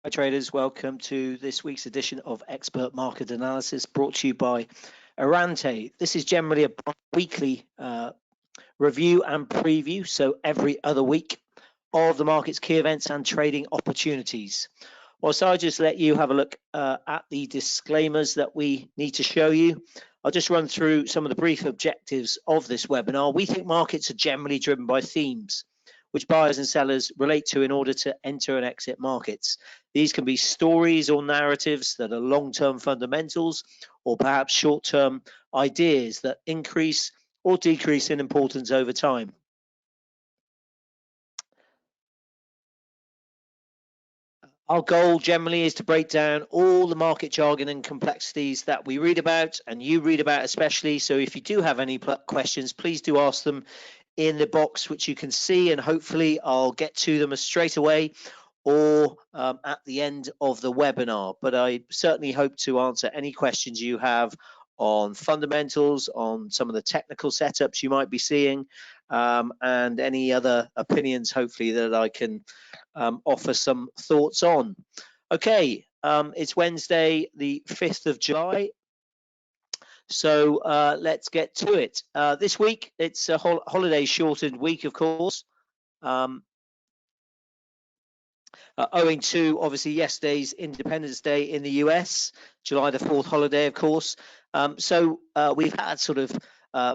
Hi traders, welcome to this week's edition of Expert Market Analysis brought to you by Errante. This is generally a weekly review and preview, so every other week, of the market's key events and trading opportunities. Whilst I just let you have a look at the disclaimers that we need to show you, I'll just run through some of the brief objectives of this webinar. We think markets are generally driven by themes which buyers and sellers relate to in order to enter and exit markets. These can be stories or narratives that are long-term fundamentals, or perhaps short-term ideas that increase or decrease in importance over time. Our goal generally is to break down all the market jargon and complexities that we read about, and you read about especially. So if you do have any questions, please do ask them in the box which you can see, and hopefully I'll get to them straight away or at the end of the webinar. But I certainly hope to answer any questions you have on fundamentals, on some of the technical setups you might be seeing, and any other opinions hopefully that I can offer some thoughts on. Okay, it's Wednesday the 5th of July. So let's get to it. This week, it's a holiday shortened week, of course, owing to obviously yesterday's Independence Day in the US, July the 4th holiday, of course. So we've had sort of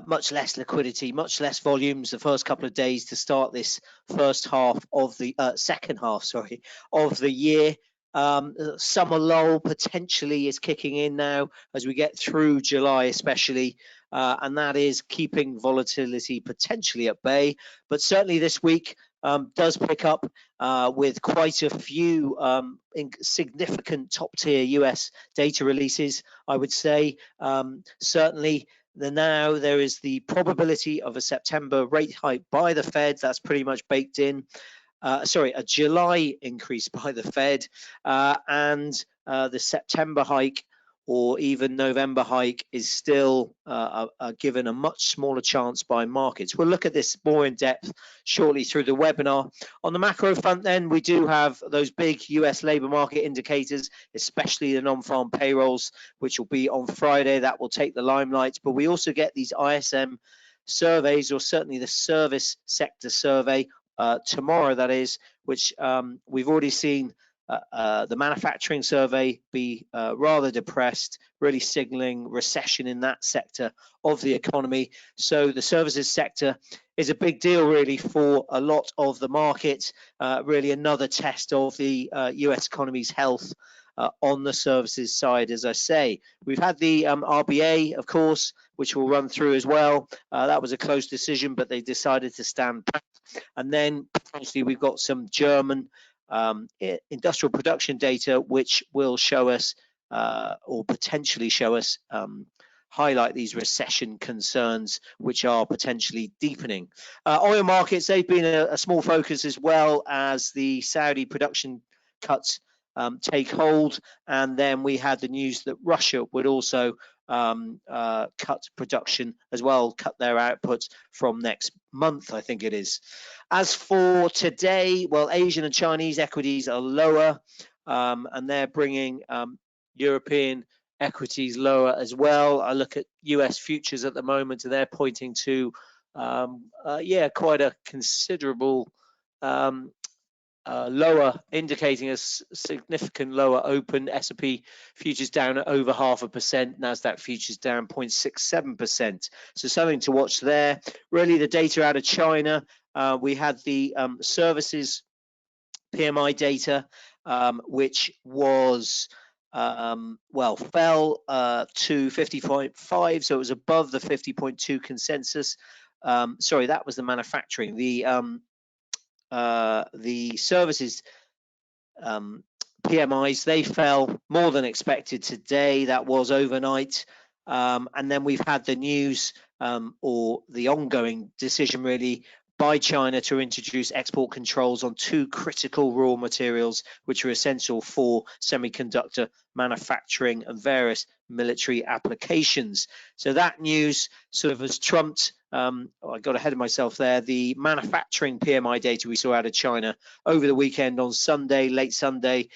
much less liquidity, much less volumes the first couple of days to start this first half of the second half, sorry, of the year. Summer lull potentially is kicking in now as we get through July especially, and that is keeping volatility potentially at bay. But certainly this week does pick up with quite a few significant top-tier US data releases, I would say. Certainly there is the probability of a September rate hike by the Fed. That's pretty much baked in. A July increase by the Fed, and the September hike or even November hike is still given a much smaller chance by markets. We'll look at this more in depth shortly through the webinar. On the macro front then, we do have those big US labor market indicators, especially the non-farm payrolls, which will be on Friday. That will take the limelight, but we also get these ISM surveys, or certainly the service sector survey, tomorrow, that is, which we've already seen the manufacturing survey be rather depressed, really signaling recession in that sector of the economy. So the services sector is a big deal really for a lot of the market, really another test of the US economy's health on the services side. As I say, we've had the RBA, of course, which we'll run through as well. That was a close decision, but they decided to stand back. And then potentially we've got some German industrial production data, which will show us or potentially show us highlight these recession concerns, which are potentially deepening. Oil markets, they've been a small focus as well as the Saudi production cuts take hold, and then we had the news that Russia would also cut production as well, cut their output from next month, I think it is. As for today, well, Asian and Chinese equities are lower, and they're bringing European equities lower as well. I look at US futures at the moment, and they're pointing to quite a considerable lower, indicating a significant lower open. S&P futures down at over 0.5%, Nasdaq futures down 0.67%. So something to watch there. Really, the data out of China, we had the services PMI data, which was fell to 50.5, so it was above the 50.2 consensus. Sorry, that was the manufacturing. The services PMIs, they fell more than expected today. That was overnight, and then we've had the news or the ongoing decision really by China to introduce export controls on 2 critical raw materials which are essential for semiconductor manufacturing and various military applications. So that news sort of has trumped I got ahead of myself there. The manufacturing PMI data we saw out of China over the weekend on Sunday, late Sunday,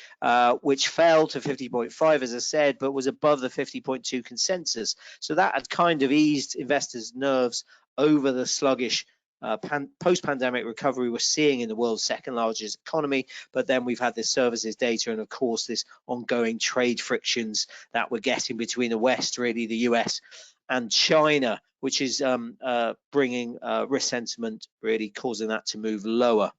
which fell to 50.5, as I said, but was above the 50.2 consensus. So that had kind of eased investors' nerves over the sluggish post-pandemic recovery we're seeing in the world's second largest economy. But then we've had this services data and, of course, this ongoing trade frictions that we're getting between the West, really the US, and China, which is bringing risk sentiment, really causing that to move lower.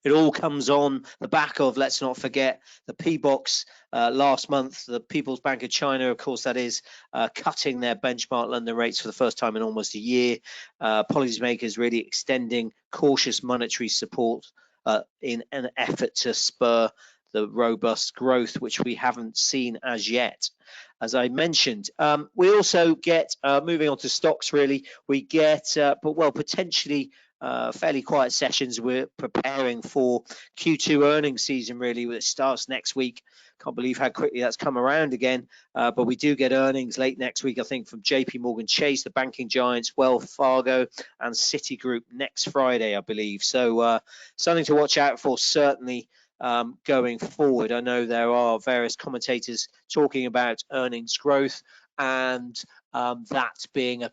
It all comes on the back of, let's not forget, the P-Box last month, the People's Bank of China, of course, that is, cutting their benchmark London rates for the first time in almost a year. Policymakers really extending cautious monetary support in an effort to spur the robust growth, which we haven't seen as yet. As I mentioned, we also get, moving on to stocks really, we get, potentially fairly quiet sessions. We're preparing for Q2 earnings season really, it starts next week. Can't believe how quickly that's come around again, but we do get earnings late next week, I think, from JP Morgan Chase, the banking giants, Wells Fargo and Citigroup next Friday, I believe. So something to watch out for certainly going forward. I know there are various commentators talking about earnings growth and that being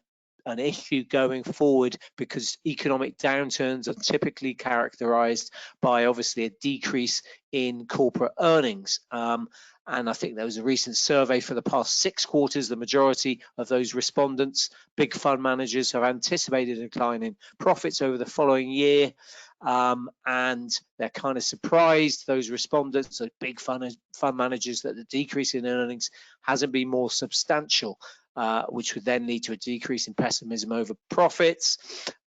an issue going forward, because economic downturns are typically characterized by obviously a decrease in corporate earnings. And I think there was a recent survey for the past 6 quarters. The majority of those respondents, big fund managers, have anticipated a decline in profits over the following year. And they're kind of surprised, those respondents, those big fund managers, that the decrease in earnings hasn't been more substantial. Which would then lead to a decrease in pessimism over profits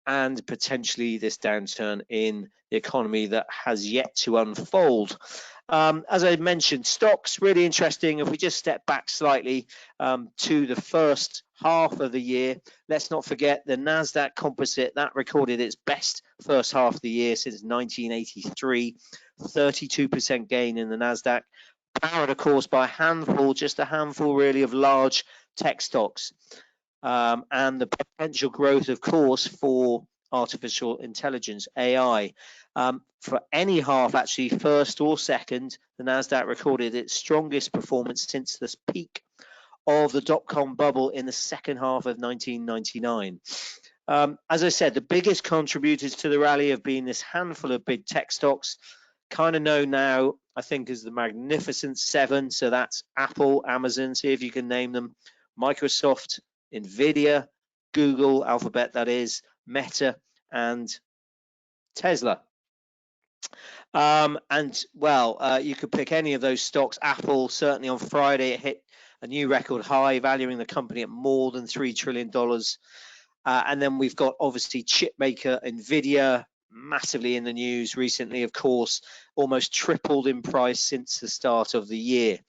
and potentially this downturn in the economy that has yet to unfold. As I mentioned, stocks really interesting. If we just step back slightly to the first half of the year, let's not forget the Nasdaq Composite that recorded its best first half of the year since 1983, 32% gain in the Nasdaq, powered of course by a handful, just a handful really, of large tech stocks, and the potential growth, of course, for artificial intelligence, AI. For any half, actually, first or second, the Nasdaq recorded its strongest performance since the peak of the dot-com bubble in the second half of 1999. As I said, the biggest contributors to the rally have been this handful of big tech stocks, kind of known now, I think, as the Magnificent Seven. So that's Apple, Amazon, see if you can name them, Microsoft, Nvidia, Google, Alphabet, that is, Meta, and Tesla. You could pick any of those stocks. Apple, certainly on Friday, it hit a new record high, valuing the company at more than $3 trillion. And then we've got, obviously, chip maker Nvidia, massively in the news recently, of course, almost tripled in price since the start of the year.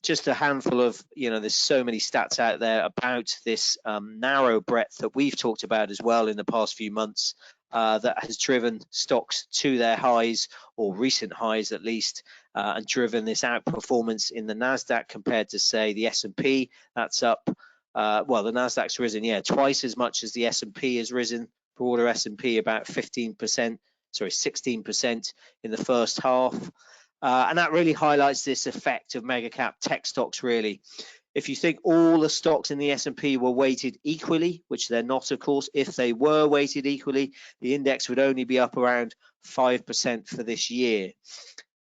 Just a handful of, there's so many stats out there about this narrow breadth that we've talked about as well in the past few months, that has driven stocks to their highs, or recent highs at least, and driven this outperformance in the Nasdaq compared to, say, the S&P. That's up, the Nasdaq's risen, twice as much as the S&P has risen. Broader S&P about 16% in the first half. And that really highlights this effect of mega cap tech stocks, really. If you think all the stocks in the S&P were weighted equally, which they're not, of course, if they were weighted equally, the index would only be up around 5% for this year.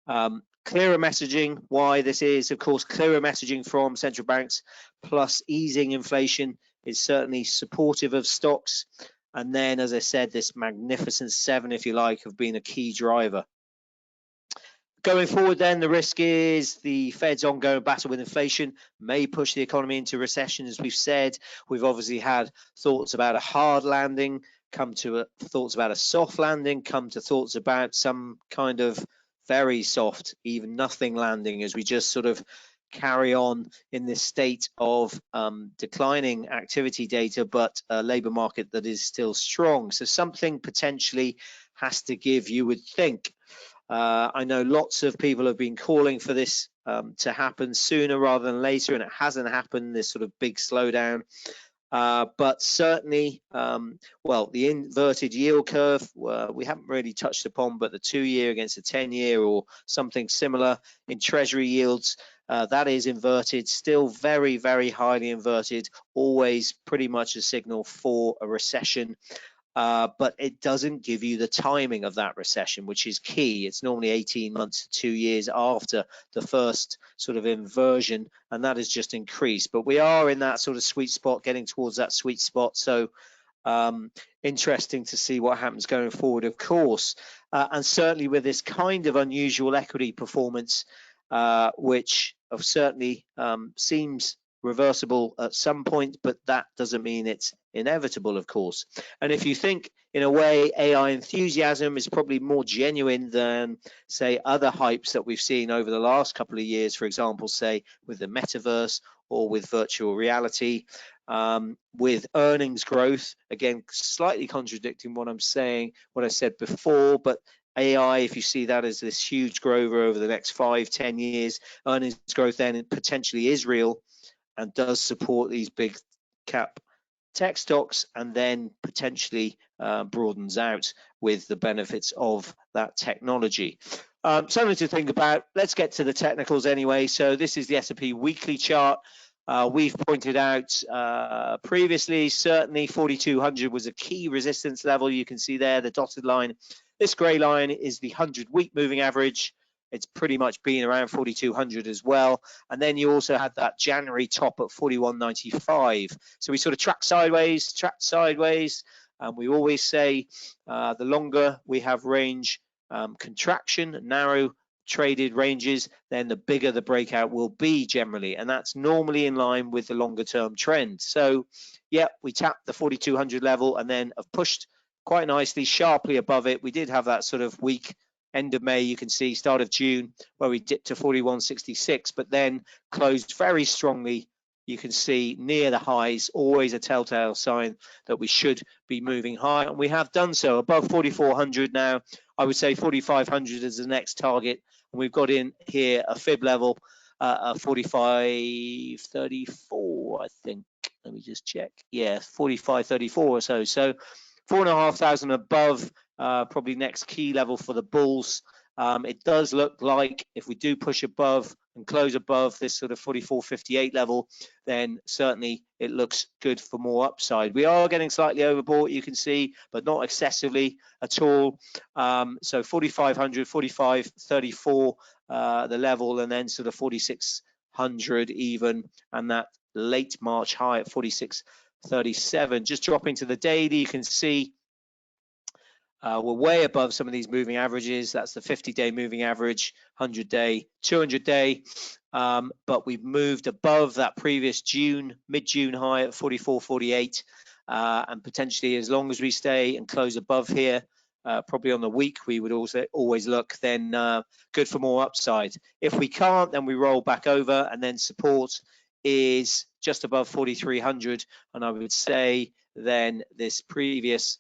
Clearer messaging, why this is, of course, clearer messaging from central banks plus easing inflation is certainly supportive of stocks. And then, as I said, this Magnificent Seven, if you like, have been a key driver. Going forward then, the risk is the Fed's ongoing battle with inflation may push the economy into recession, as we've said. We've obviously had thoughts about a hard landing, come to thoughts about a soft landing, come to thoughts about some kind of very soft, even nothing landing, as we just sort of carry on in this state of declining activity data, but a labour market that is still strong. So something potentially has to give, you would think. I know lots of people have been calling for this to happen sooner rather than later, and it hasn't happened, this sort of big slowdown. But certainly, well, the inverted yield curve, we haven't really touched upon, but the 2-year against the 10-year or something similar in treasury yields, that is inverted, still very, very highly inverted, always pretty much a signal for a recession. But it doesn't give you the timing of that recession, which is key. It's normally 18 months to 2 years after the first sort of inversion, and that has just increased. But we are in that sort of sweet spot, getting towards that sweet spot. So interesting to see what happens going forward, of course. And certainly with this kind of unusual equity performance, which certainly seems reversible at some point, but that doesn't mean it's inevitable, of course. And if you think in a way AI enthusiasm is probably more genuine than, say, other hypes that we've seen over the last couple of years, for example, say with the metaverse or with virtual reality, with earnings growth, again, slightly contradicting what I'm saying, what I said before, but AI, if you see that as this huge growth over the next 5-10 years, earnings growth then potentially is real and does support these big cap tech stocks, and then potentially broadens out with the benefits of that technology. Something to think about. Let's get to the technicals anyway. So this is the S&P weekly chart. We've pointed out previously, certainly 4,200 was a key resistance level. You can see there the dotted line. This grey line is the 100-week moving average. It's pretty much been around 4,200 as well. And then you also had that January top at 41.95. So we sort of tracked sideways. And we always say the longer we have range contraction, narrow traded ranges, then the bigger the breakout will be generally. And that's normally in line with the longer term trend. So yeah, we tapped the 4,200 level and then have pushed quite nicely, sharply above it. We did have that sort of week, end of May, you can see, start of June, where we dipped to 41.66, but then closed very strongly. You can see near the highs, always a telltale sign that we should be moving high, and we have done so above 4,400 now. I would say 4,500 is the next target, and we've got in here a fib level, 45.34, I think. Let me just check. Yeah, 45.34 or so. So 4,500 above, probably next key level for the bulls. It does look like if we do push above and close above this sort of 44.58 level, then certainly it looks good for more upside. We are getting slightly overbought, you can see, but not excessively at all. So 4,500, 45.34 the level, and then sort of 4,600 even, and that late March high at 46.37. Just dropping to the daily, you can see we're way above some of these moving averages. That's the 50-day moving average, 100-day, 200-day. But we've moved above that previous mid-June high at 44.48. And potentially, as long as we stay and close above here, probably on the week, we would also always look then good for more upside. If we can't, then we roll back over, and then support is just above 4,300. And I would say then this previous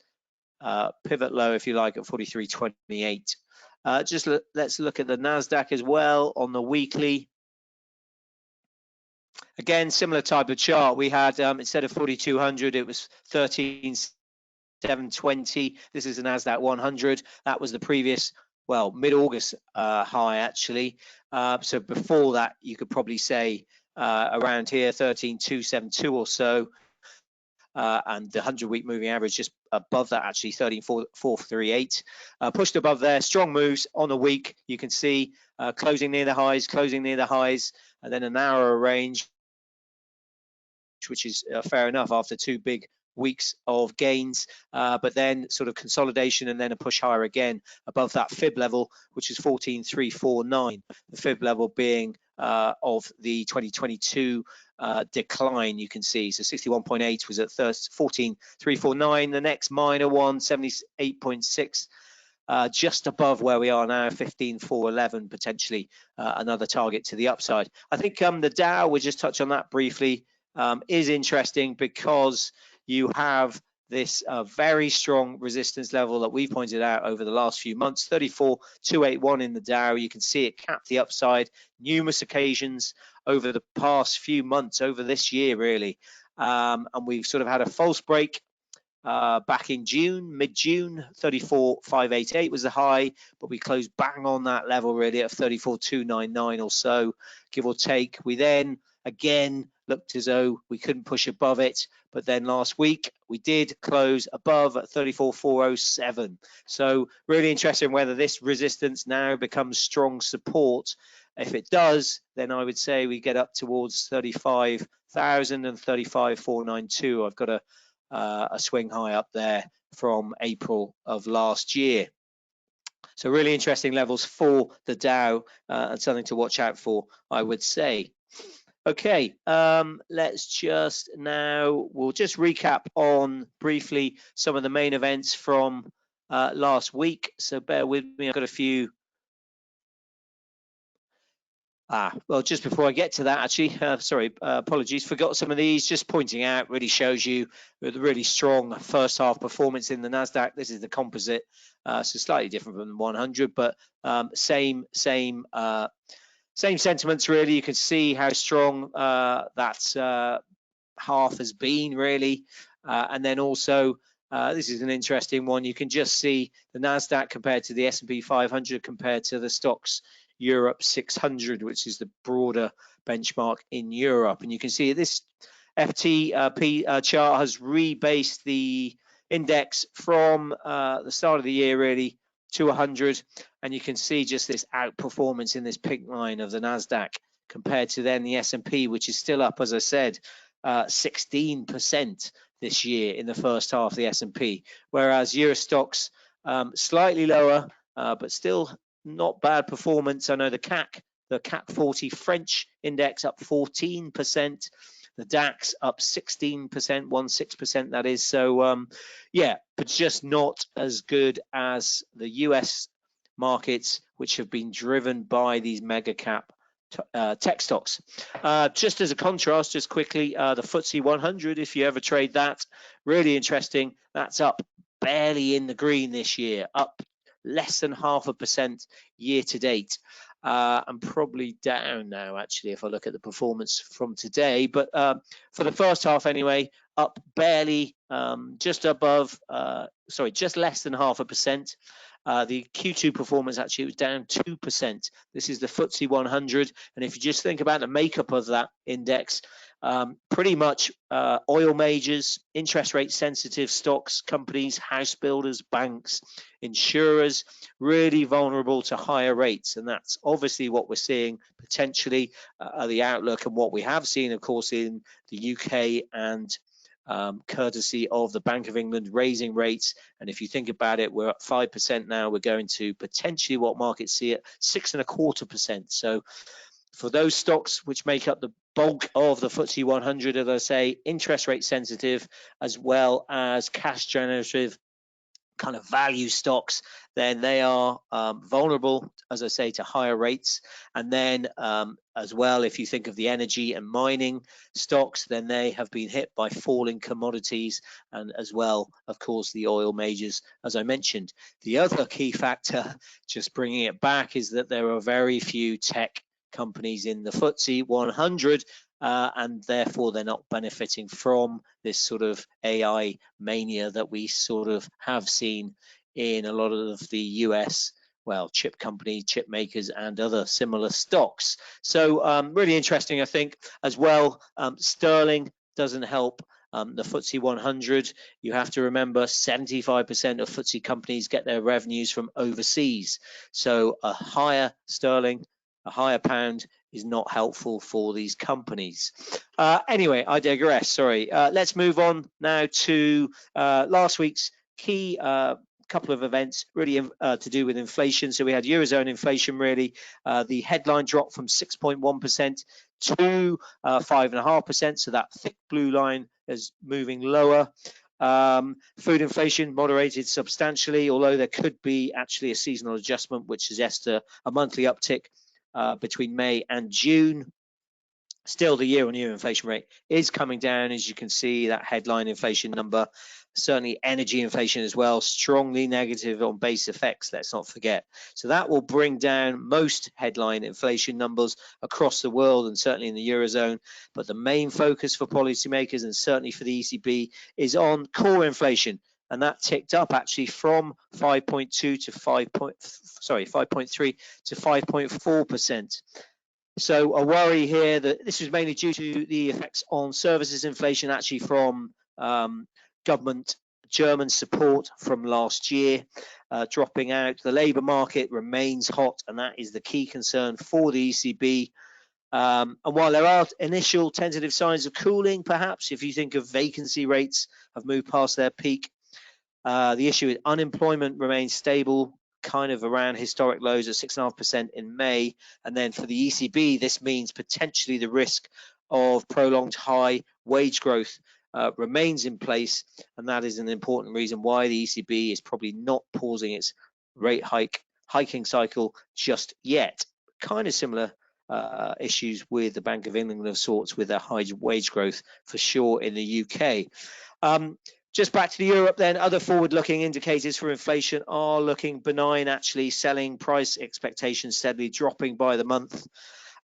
pivot low, if you like, at 43.28. Let's look at the Nasdaq as well on the weekly. Again, similar type of chart. We had instead of 4,200, it was 13,720. This is the Nasdaq 100. That was the previous, well, mid-August high actually. So before that, you could probably say around here 13,272 or so. And the 100-week moving average just above that, actually 13,438. Pushed above there, strong moves on the week. You can see closing near the highs, and then a narrower range, which is fair enough after 2 big weeks of gains, but then sort of consolidation and then a push higher again above that fib level, which is 14,349. The fib level being of the 2022 decline, you can see. So 61.8 was at 14,349. The next minor one, 78.6, just above where we are now, 15,411, potentially another target to the upside. I think the Dow, we'll just touch on that briefly, is interesting because you have this very strong resistance level that we pointed out over the last few months, 34,281 in the Dow. You can see it capped the upside numerous occasions over the past few months, over this year really. and we've sort of had a false break back in June, mid-June. 34,588 was the high, but we closed bang on that level really at 34,299 or so, give or take. We then again looked as though we couldn't push above it, but then last week we did close above at 34,407. So really interesting whether this resistance now becomes strong support. If it does, then I would say we get up towards 35,000 and 35,492. I've got a swing high up there from April of last year. So really interesting levels for the Dow and something to watch out for, I would say. Okay, let's just now, we'll just recap on briefly some of the main events from last week. So bear with me, I've got a few. Well, just before I get to that, actually, apologies, forgot some of these. Just pointing out, really shows you the really strong first half performance in the Nasdaq. This is the composite, so slightly different from the 100, but same sentiments really. You can see how strong that half has been really, and then also this is an interesting one. You can just see the Nasdaq compared to the S&P 500 compared to the stocks Europe 600, which is the broader benchmark in Europe. And you can see this FTP chart has rebased the index from the start of the year really to 100, and you can see just this outperformance in this pink line of the Nasdaq compared to then the S&P, which is still up, as I said, 16% this year in the first half of the S&P, whereas Euro stocks slightly lower, but still not bad performance. I know the CAC 40 French index up 14%, the DAX up 16%, 16% that is. So yeah, but just not as good as the US markets, which have been driven by these mega cap tech stocks. Just as a contrast, just quickly, the FTSE 100, if you ever trade that, really interesting. That's up barely in the green this year, up less than 0.5% year to date, and probably down now actually if I look at the performance from today, but for the first half anyway, up barely, just above, just less than 0.5%. The Q2 performance actually was down 2%. This is the FTSE 100, and if you just think about the makeup of that index, pretty much oil majors, interest rate sensitive stocks, companies, house builders, banks, insurers, really vulnerable to higher rates. And that's obviously what we're seeing potentially, the outlook, and what we have seen, of course, in the UK and courtesy of the Bank of England raising rates. And if you think about it, we're at 5% now. We're going to potentially what markets see at 6.25%. So for those stocks which make up the bulk of the FTSE 100, as I say, interest rate sensitive as well as cash generative kind of value stocks, then they are vulnerable, as I say, to higher rates. And then as well, if you think of the energy and mining stocks, then they have been hit by falling commodities, and as well, of course, the oil majors, as I mentioned. The other key factor, just bringing it back, is that there are very few tech companies in the FTSE 100, and therefore they're not benefiting from this sort of AI mania that we sort of have seen in a lot of the US, well, chip companies, chip makers, and other similar stocks. So really interesting, I think, as well. Sterling doesn't help the FTSE 100. You have to remember 75% of FTSE companies get their revenues from overseas. So a higher sterling, a higher pound is not helpful for these companies. Anyway, I digress, sorry. Let's move on now to last week's key couple of events really to do with inflation. So we had Eurozone inflation really. The headline dropped from 6.1% to 5.5%. So that thick blue line is moving lower. Food inflation moderated substantially, although there could be actually a seasonal adjustment, which suggests a monthly uptick between May and June. Still, the year-on-year inflation rate is coming down, as you can see, that headline inflation number. Certainly energy inflation as well, strongly negative on base effects, let's not forget. So that will bring down most headline inflation numbers across the world and certainly in the Eurozone. But the main focus for policymakers and certainly for the ECB is on core inflation. And that ticked up actually from 5.2 to 5.3 to 5.4%. So a worry here that this was mainly due to the effects on services inflation, actually from government German support from last year dropping out. The labour market remains hot, and that is the key concern for the ECB. And while there are initial tentative signs of cooling, perhaps, if you think of vacancy rates have moved past their peak, the issue is unemployment remains stable, kind of around historic lows at 6.5% in May. And then for the ECB, this means potentially the risk of prolonged high wage growth remains in place. And that is an important reason why the ECB is probably not pausing its rate hiking cycle just yet. Kind of similar issues with the Bank of England of sorts with their high wage growth for sure in the UK. Just back to Europe then, other forward-looking indicators for inflation are looking benign, actually. Selling price expectations steadily dropping by the month.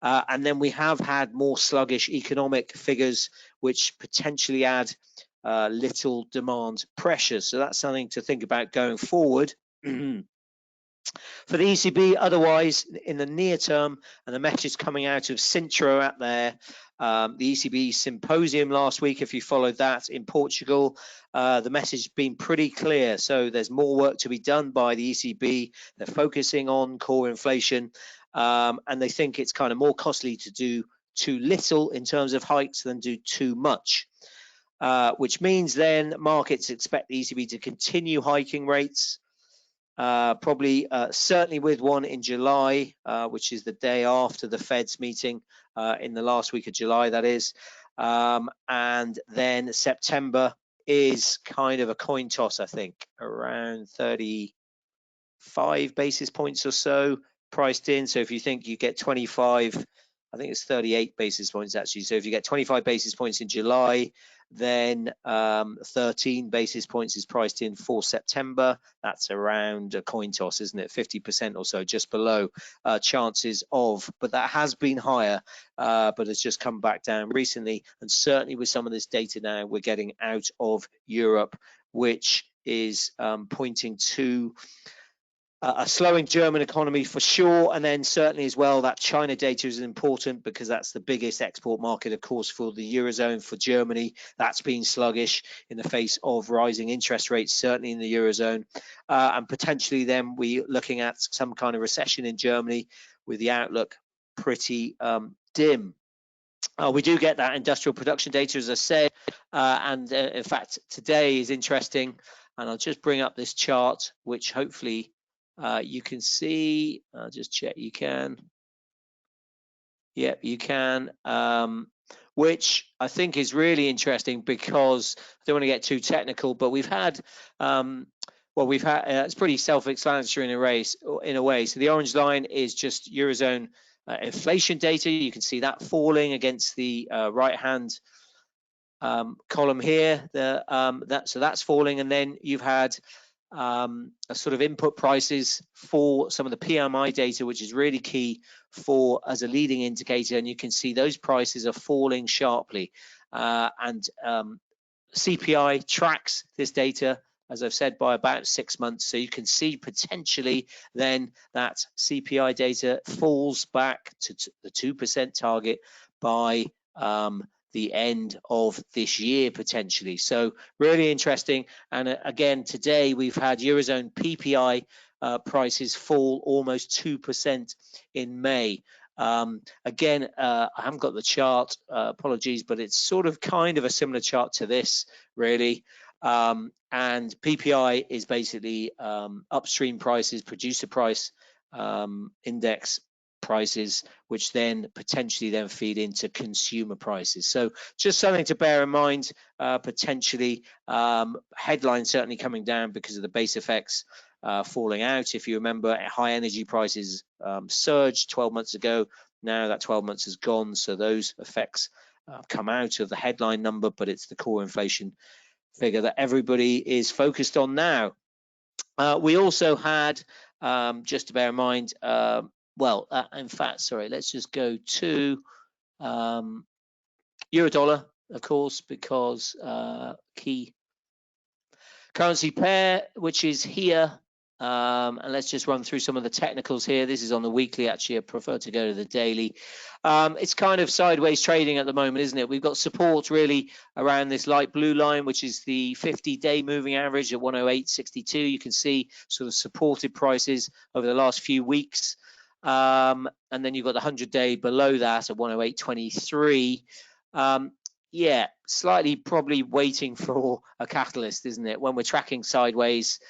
And then we have had more sluggish economic figures, which potentially add little demand pressure. So that's something to think about going forward. For the ECB, otherwise, in the near term, and the message coming out of Sintra out there, the ECB symposium last week, if you followed that in Portugal, the message has been pretty clear. So there's more work to be done by the ECB. They're focusing on core inflation, and they think it's kind of more costly to do too little in terms of hikes than do too much, which means then markets expect the ECB to continue hiking rates. Probably certainly with one in July, which is the day after the Fed's meeting in the last week of July, that is. And then September is kind of a coin toss, I think, around 35 basis points or so priced in. So if you think you get 25, I think it's 38 basis points actually. So if you get 25 basis points in July, then 13 basis points is priced in for September. That's around a coin toss, isn't it? 50% or so, just below chances of, but that has been higher, but has just come back down recently. And certainly with some of this data now we're getting out of Europe, which is pointing to a slowing German economy for sure, and then certainly as well that China data is important because that's the biggest export market, of course, for the Eurozone. For Germany, that's been sluggish in the face of rising interest rates, certainly in the Eurozone, and potentially then we're looking at some kind of recession in Germany with the outlook pretty dim. We do get that industrial production data, as I said, and in fact today is interesting, and I'll just bring up this chart, which hopefully you can see. I'll just check you can. Yep, you can. Which I think is really interesting because I don't want to get too technical, but we've had, it's pretty self-explanatory in a way. So the orange line is just Eurozone inflation data. You can see that falling against the right-hand column here. So that's falling, and then you've had a sort of input prices for some of the PMI data, which is really key for as a leading indicator, and you can see those prices are falling sharply, and CPI tracks this data, as I've said, by about 6 months. So you can see potentially then that CPI data falls back to the 2% target by the end of this year potentially. So really interesting. And again, today we've had Eurozone PPI prices fall almost 2% in May. Again, I haven't got the chart, apologies, but it's sort of kind of a similar chart to this really. And PPI is basically upstream prices, producer price index prices, which then potentially then feed into consumer prices. So just something to bear in mind, potentially headlines certainly coming down because of the base effects falling out. If you remember, high energy prices surged 12 months ago. Now that 12 months has gone, so those effects come out of the headline number, but it's the core inflation figure that everybody is focused on now. We also had, just to bear in mind, in fact, sorry, let's just go to euro dollar, of course, because key currency pair, which is here. And let's just run through some of the technicals here. This is on the weekly. Actually, I prefer to go to the daily. It's kind of sideways trading at the moment, isn't it? We've got support really around this light blue line, which is the 50-day moving average at 108.62. You can see sort of supported prices over the last few weeks. And then you've got the 100-day below that at 108.23. Yeah, slightly probably waiting for a catalyst, isn't it? When we're tracking sideways,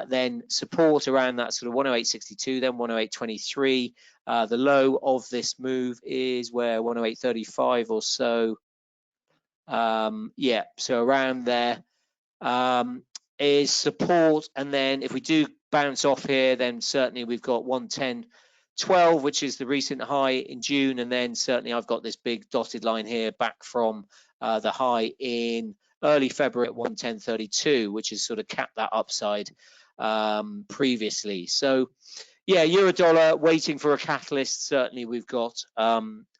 then support around that sort of 108.62, then 108.23. The low of this move is where 108.35 or so. Yeah, so around there is support. And then if we do bounce off here, then certainly we've got 110.12, which is the recent high in June. And then certainly I've got this big dotted line here back from the high in early February at 110.32, which has sort of capped that upside previously. So yeah, euro dollar waiting for a catalyst. Certainly we've got,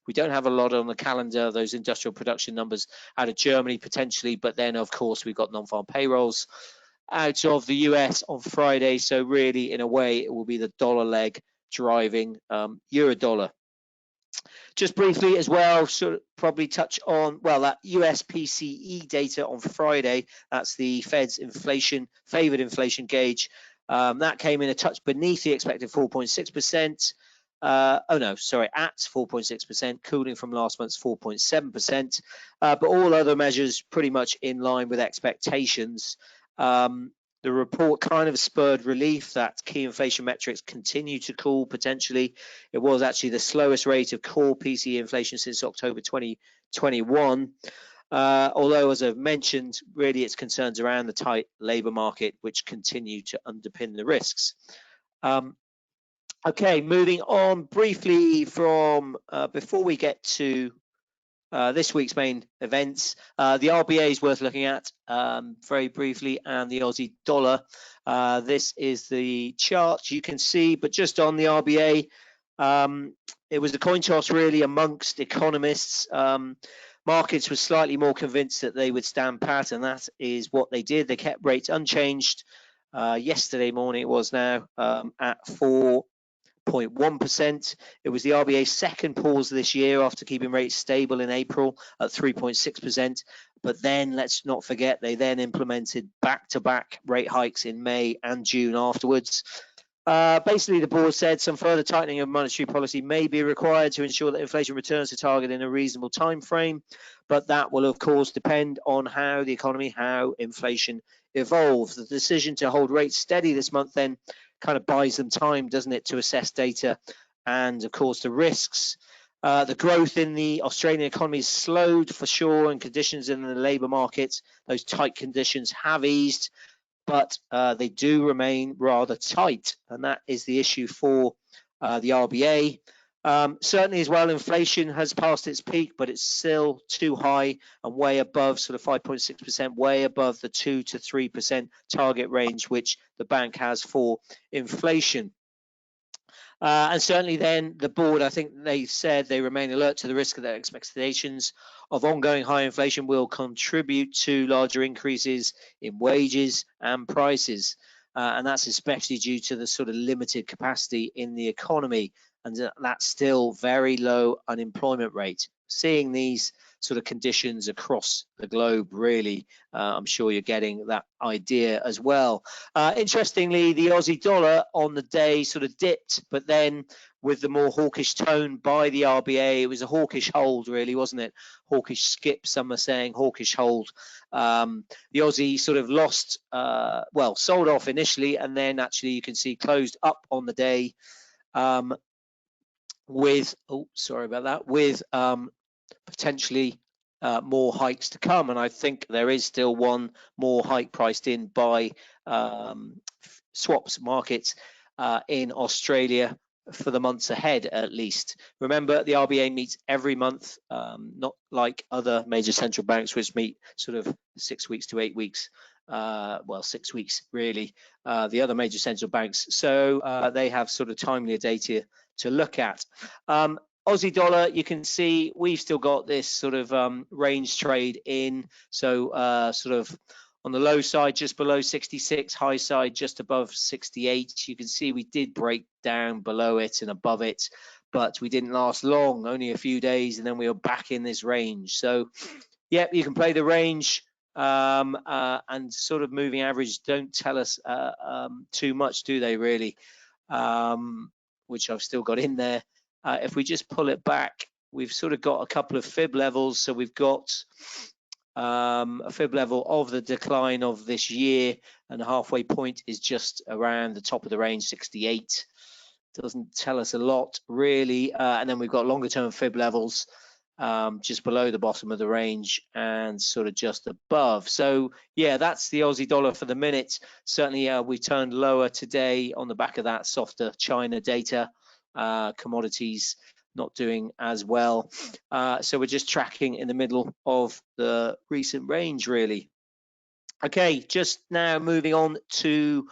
we don't have a lot on the calendar, those industrial production numbers out of Germany potentially, but then of course we've got non-farm payrolls out of the US on Friday. So really in a way it will be the dollar leg driving euro dollar. Just briefly as well, sort of probably touch on, well, that US PCE data on Friday. That's the Fed's favored inflation gauge. That came in a touch beneath the expected 4.6%. Oh no, sorry, at 4.6%, cooling from last month's 4.7%. But all other measures pretty much in line with expectations. The report kind of spurred relief that key inflation metrics continue to cool potentially. It was actually the slowest rate of core PCE inflation since October 2021. Although, as I've mentioned, really it's concerns around the tight labour market which continue to underpin the risks. Okay, moving on briefly from before we get to this week's main events, the RBA is worth looking at very briefly, and the Aussie dollar. This is the chart you can see, but just on the RBA, it was the coin toss really amongst economists. Markets were slightly more convinced that they would stand pat, and that is what they did. They kept rates unchanged. Yesterday morning it was now at 4.1%. It was the RBA's second pause this year after keeping rates stable in April at 3.6%. But then let's not forget they then implemented back-to-back rate hikes in May and June afterwards. Basically, the board said some further tightening of monetary policy may be required to ensure that inflation returns to target in a reasonable time frame, but that will of course depend on how the economy, how inflation evolves. The decision to hold rates steady this month then kind of buys them time, doesn't it, to assess data and of course the risks. The growth in the Australian economy has slowed for sure, and conditions in the labour market, those tight conditions have eased, but they do remain rather tight, and that is the issue for the RBA. Certainly as well, inflation has passed its peak, but it's still too high and way above sort of 5.6%, way above the 2 to 3% target range, which the bank has for inflation. And certainly then the board, I think they said they remain alert to the risk of their expectations of ongoing high inflation will contribute to larger increases in wages and prices. And that's especially due to the sort of limited capacity in the economy and that still very low unemployment rate. Seeing these sort of conditions across the globe, really, I'm sure you're getting that idea as well. Interestingly, the Aussie dollar on the day sort of dipped, but then with the more hawkish tone by the RBA, it was a hawkish hold, really, wasn't it? Hawkish skip, some are saying hawkish hold. The Aussie sort of lost, well, sold off initially, and then actually you can see closed up on the day with, oh, sorry about that, with potentially more hikes to come, and I think there is still one more hike priced in by swaps markets in Australia for the months ahead, at least. Remember, the RBA meets every month, not like other major central banks, which meet sort of 6 weeks to 8 weeks. Well, 6 weeks really, the other major central banks. So they have sort of timelier data to look at. Aussie dollar, you can see we've still got this sort of range trade in. So sort of on the low side, just below 66, high side, just above 68. You can see we did break down below it and above it, but we didn't last long, only a few days, and then we were back in this range. So, yeah, you can play the range, and sort of moving average don't tell us too much, do they, really? Which I've still got in there. If we just pull it back, we've sort of got a couple of fib levels. So we've got a fib level of the decline of this year, and the halfway point is just around the top of the range, 68. Doesn't tell us a lot, really. And then we've got longer term fib levels just below the bottom of the range and sort of just above. So yeah, that's the Aussie dollar for the minute. Certainly we turned lower today on the back of that softer China data. Commodities not doing as well. So we're just tracking in the middle of the recent range, really. Okay, just now moving on to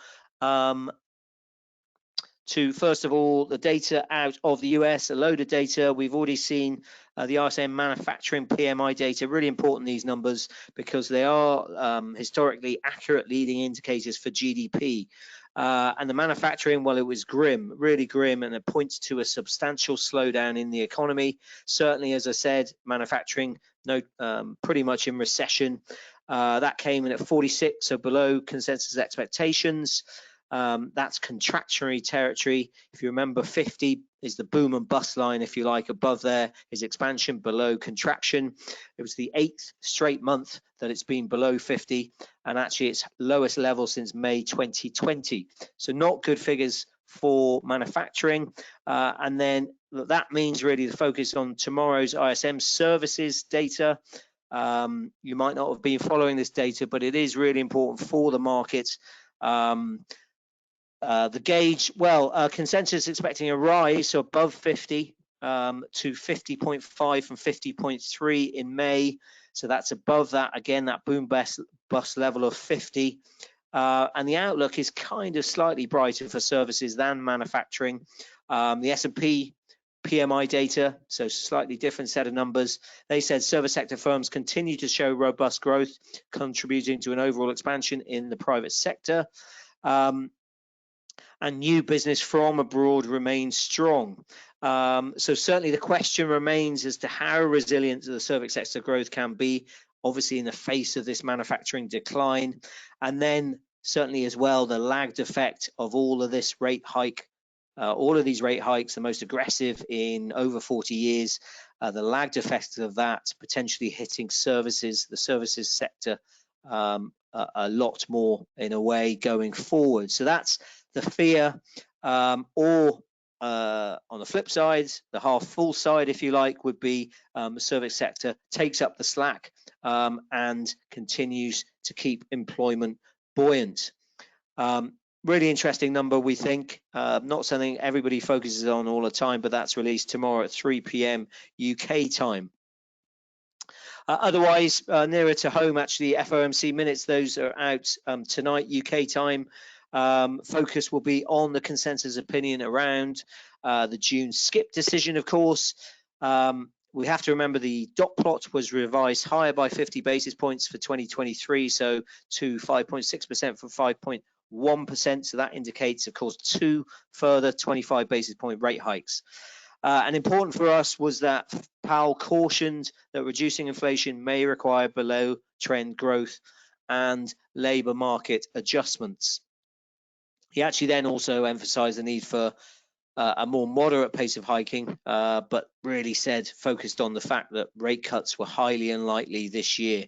first of all, the data out of the US, a load of data. We've already seen the RSM manufacturing PMI data, really important, these numbers, because they are historically accurate leading indicators for GDP. And the manufacturing, well, it was grim, really grim, and it points to a substantial slowdown in the economy. Certainly, as I said, manufacturing pretty much in recession. That came in at 46, so below consensus expectations. That's contractionary territory. If you remember, 50 is the boom and bust line, if you like. Above there is expansion, below contraction. It was the 8th straight month that it's been below 50, and actually its lowest level since May 2020. So not good figures for manufacturing. And then that means really the focus on tomorrow's ISM services data. You might not have been following this data, but it is really important for the market. The gauge, well, consensus expecting a rise, so above 50 to 50.5 from 50.3 in May. So that's above that, again, that boom bust level of 50. And the outlook is kind of slightly brighter for services than manufacturing. The S&P PMI data, so slightly different set of numbers. They said service sector firms continue to show robust growth, contributing to an overall expansion in the private sector. And new business from abroad remains strong. So certainly the question remains as to how resilient the service sector growth can be, obviously in the face of this manufacturing decline. And then certainly as well, the lagged effect of all of this rate hike, all of these rate hikes, the most aggressive in over 40 years, the lagged effect of that potentially hitting services, the services sector, a lot more in a way going forward. So that's the fear, or on the flip side, the half full side, if you like, would be the service sector takes up the slack and continues to keep employment buoyant. Really interesting number, we think. Not something everybody focuses on all the time, but that's released tomorrow at 3 p.m. UK time. Otherwise, nearer to home, actually, FOMC minutes, those are out tonight, UK time. Focus will be on the consensus opinion around the June skip decision, of course. We have to remember the dot plot was revised higher by 50 basis points for 2023, so to 5.6% from 5.1%. So that indicates, of course, 2 further 25 basis point rate hikes. And important for us was that Powell cautioned that reducing inflation may require below trend growth and labour market adjustments. He actually then also emphasised the need for a more moderate pace of hiking, but really focused on the fact that rate cuts were highly unlikely this year.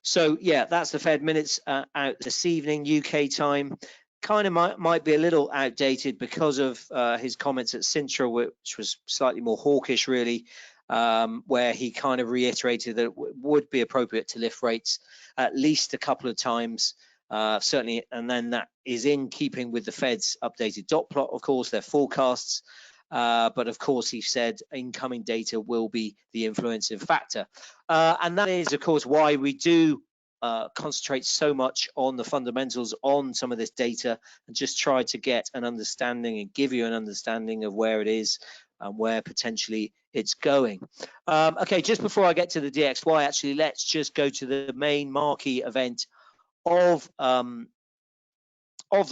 So yeah, that's the Fed minutes out this evening, UK time. Kind of might be a little outdated because of his comments at Sintra, which was slightly more hawkish, really, where he kind of reiterated that it would be appropriate to lift rates at least a couple of times certainly, and then that is in keeping with the Fed's updated dot plot, of course, their forecasts. But of course, he said incoming data will be the influencing factor. And that is, of course, why we do concentrate so much on the fundamentals on some of this data and just try to get an understanding and give you an understanding of where it is and where potentially it's going. Okay, just before I get to the DXY, actually, let's just go to the main marquee event of the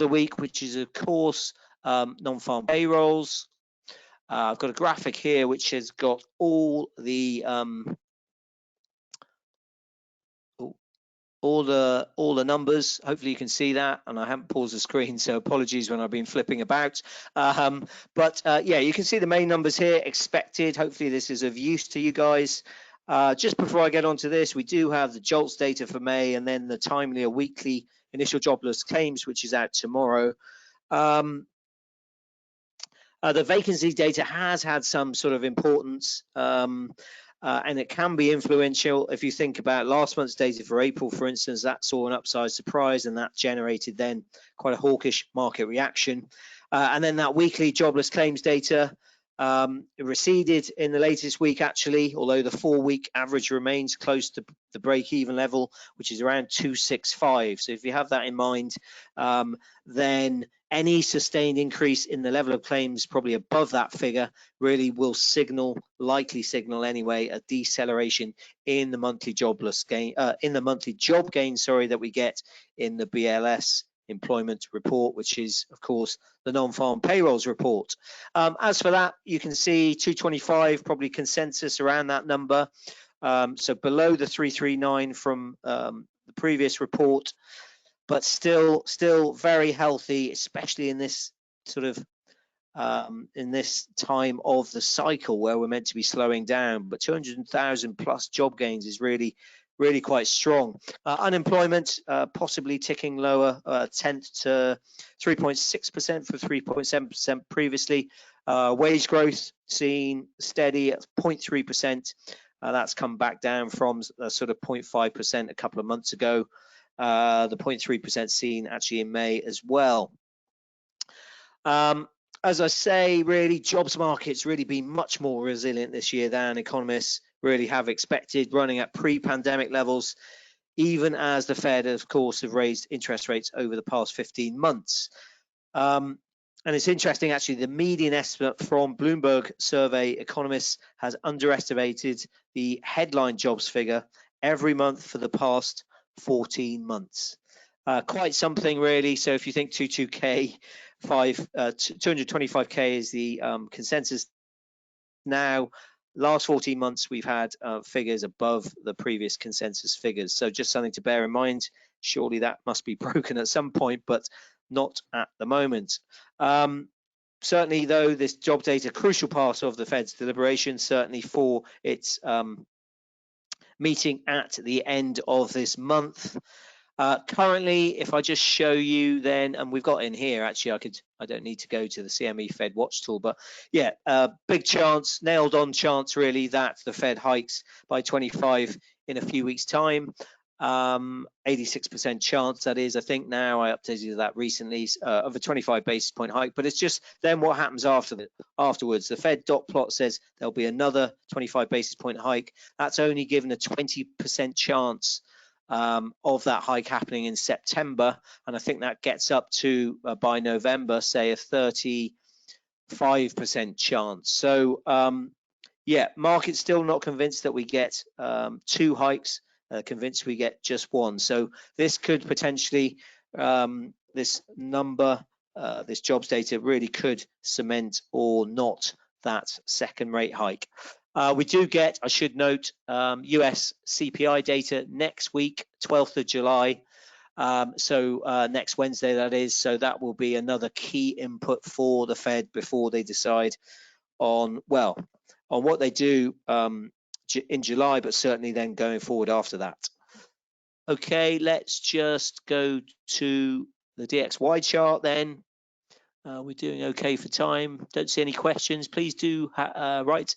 week, which is, of course, non-farm payrolls. I've got a graphic here which has got all the numbers. Hopefully you can see that, and I haven't paused the screen, so apologies when I've been flipping about. But yeah, you can see the main numbers here expected. Hopefully this is of use to you guys. Just before I get onto this, we do have the JOLTS data for May, and then the timely or weekly initial jobless claims, which is out tomorrow. The vacancy data has had some sort of importance, and it can be influential. If you think about last month's data for April, for instance, that saw an upside surprise, and that generated then quite a hawkish market reaction. And then that weekly jobless claims data receded in the latest week, actually, although the 4-week average remains close to the break-even level, which is around 265. So if you have that in mind, then any sustained increase in the level of claims probably above that figure really will likely signal anyway, a deceleration in the monthly jobless gain, in the monthly job gain, sorry, that we get in the BLS employment report, which is, of course, the non-farm payrolls report. As for that, you can see 225, probably consensus around that number. So below the 339 from the previous report, but still very healthy, especially in this sort of in this time of the cycle where we're meant to be slowing down. But 200,000 plus job gains is really quite strong. Unemployment possibly ticking lower, 10th to 3.6% from 3.7% previously. Wage growth seen steady at 0.3%. That's come back down from sort of 0.5% a couple of months ago. The 0.3% seen actually in May as well. As I say, really, jobs market's really been much more resilient this year than economists really have expected, running at pre-pandemic levels, even as the Fed, of course, have raised interest rates over the past 15 months. And it's interesting, actually, the median estimate from Bloomberg survey economists has underestimated the headline jobs figure every month for the past 14 months. Quite something, really. So if you think 225K is the consensus now, last 14 months we've had figures above the previous consensus figures. So just something to bear in mind. Surely that must be broken at some point, but not at the moment. Certainly, though, this job data, crucial part of the Fed's deliberation, certainly for its meeting at the end of this month. Currently, if I just show you then, and we've got in here, actually, I don't need to go to the CME Fed Watch tool, but yeah, big chance, nailed on chance really that the Fed hikes by 25 in a few weeks' time. 86% chance, that is, I think now, I updated that recently, of a 25 basis point hike, but it's just then what happens afterwards. The Fed dot plot says there'll be another 25 basis point hike. That's only given a 20% chance of that hike happening in September, and I think that gets up to by November, say, a 35% chance. So yeah, market's still not convinced that we get 2 hikes, convinced we get just 1. So this could potentially, this number, this jobs data really could cement or not that second rate hike. We do get, I should note, US CPI data next week, 12th of July. So next Wednesday, that is. So that will be another key input for the Fed before they decide on, well, on what they do in July, but certainly then going forward after that. Okay, let's just go to the DXY chart then. We're doing okay for time. Don't see any questions. Please do write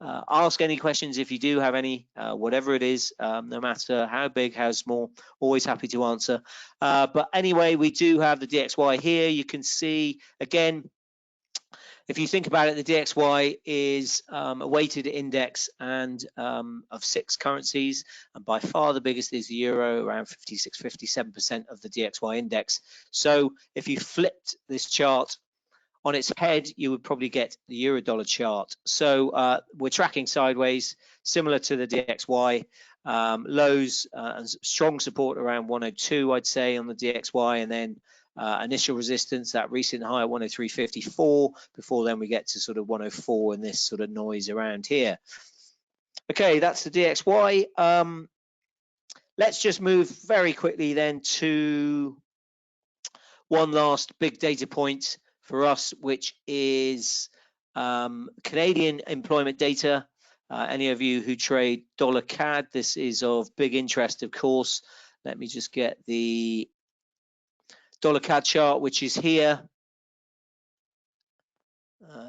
Ask any questions if you do have any, whatever it is, no matter how big, how small, always happy to answer. But anyway, we do have the DXY here. You can see, again, if you think about it, the DXY is a weighted index and of 6 currencies, and by far the biggest is the euro, around 56, 57% of the DXY index. So if you flipped this chart on its head, you would probably get the euro dollar chart. So we're tracking sideways, similar to the DXY. Lows and strong support around 102, I'd say, on the DXY, and then initial resistance, that recent high at 103.54, before then we get to sort of 104 and this sort of noise around here. Okay, that's the DXY. Let's just move very quickly then to one last big data point for us, which is Canadian employment data. Any of you who trade dollar CAD, this is of big interest, of course. Let me just get the dollar CAD chart, which is here.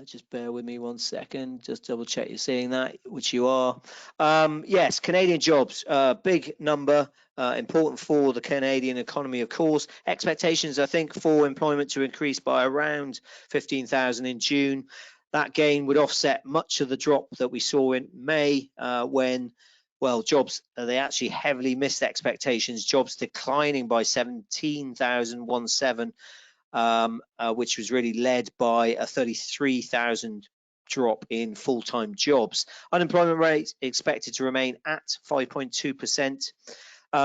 Just bear with me 1 second, just double check you're seeing that, which you are. Yes, Canadian jobs, big number, important for the Canadian economy, of course. Expectations, I think, for employment to increase by around 15,000 in June. That gain would offset much of the drop that we saw in May when, well, jobs, they actually heavily missed expectations, jobs declining by 17,017. Which was really led by a 33,000 drop in full-time jobs. Unemployment rate expected to remain at 5.2%.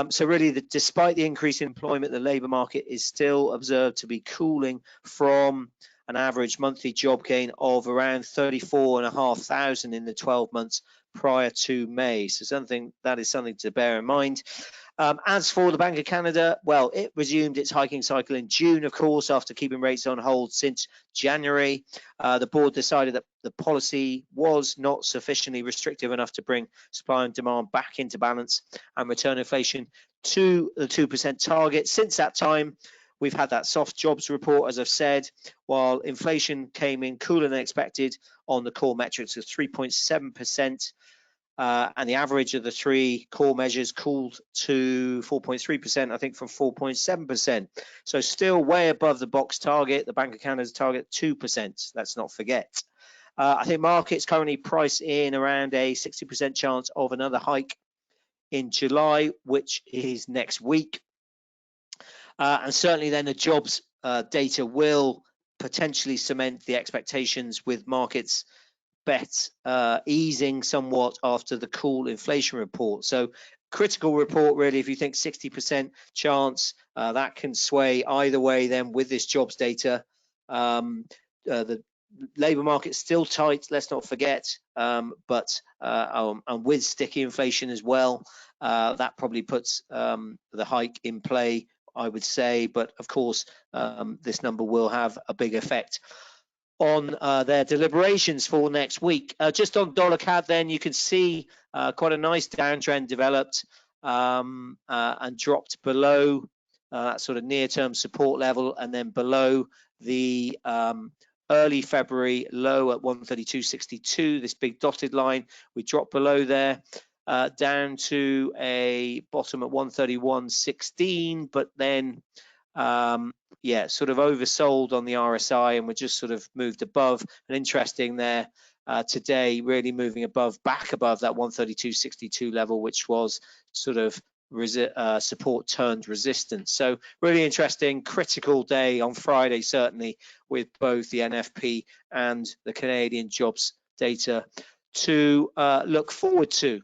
So really, despite the increase in employment, the labour market is still observed to be cooling from an average monthly job gain of around 34,500 in the 12 months prior to May. So that is something to bear in mind. As for the Bank of Canada, well, it resumed its hiking cycle in June, of course, after keeping rates on hold since January. The board decided that the policy was not sufficiently restrictive enough to bring supply and demand back into balance and return inflation to the 2% target. Since that time, we've had that soft jobs report, as I've said, while inflation came in cooler than expected on the core metrics of 3.7%. And the average of the 3 core measures cooled to 4.3%, I think, from 4.7%. So still way above the box target, the Bank of Canada's target, 2%. Let's not forget. I think markets currently price in around a 60% chance of another hike in July, which is next week. And certainly then the jobs data will potentially cement the expectations, with markets easing somewhat after the cool inflation report. So critical report, really, if you think 60% chance, that can sway either way then with this jobs data. The labour market's still tight, let's not forget, but and with sticky inflation as well, that probably puts the hike in play, I would say. But of course, this number will have a big effect on their deliberations for next week. Just on dollar CAD, then you can see quite a nice downtrend developed and dropped below that sort of near-term support level, and then below the early February low at 132.62. This big dotted line, we dropped below there, down to a bottom at 131.16, but then yeah, sort of oversold on the RSI, and we're just sort of moved above. And interesting there today, really moving back above that 132.62 level, which was sort of support turned resistance. So really interesting, critical day on Friday, certainly, with both the NFP and the Canadian jobs data to look forward to.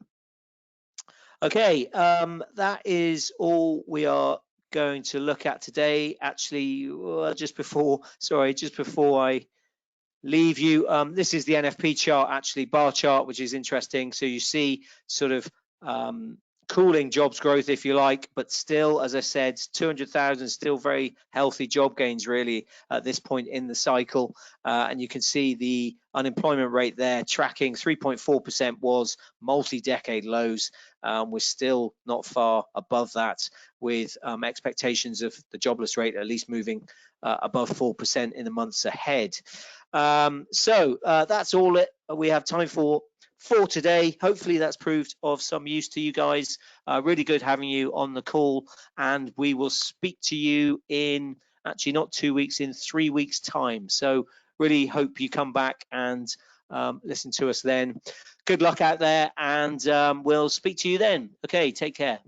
Okay, that is all we are going to look at today. Actually, just before I leave you, this is the NFP chart, actually bar chart, which is interesting. So you see sort of cooling jobs growth, if you like, but still, as I said, 200,000, still very healthy job gains really at this point in the cycle. And you can see the unemployment rate there tracking 3.4% was multi-decade lows. We're still not far above that, with expectations of the jobless rate at least moving above 4% in the months ahead. So that's all we have time for today. Hopefully that's proved of some use to you guys. Really good having you on the call, and we will speak to you in actually not 2 weeks, in 3 weeks time. So really hope you come back and listen to us then. Good luck out there, and we'll speak to you then. Okay, take care.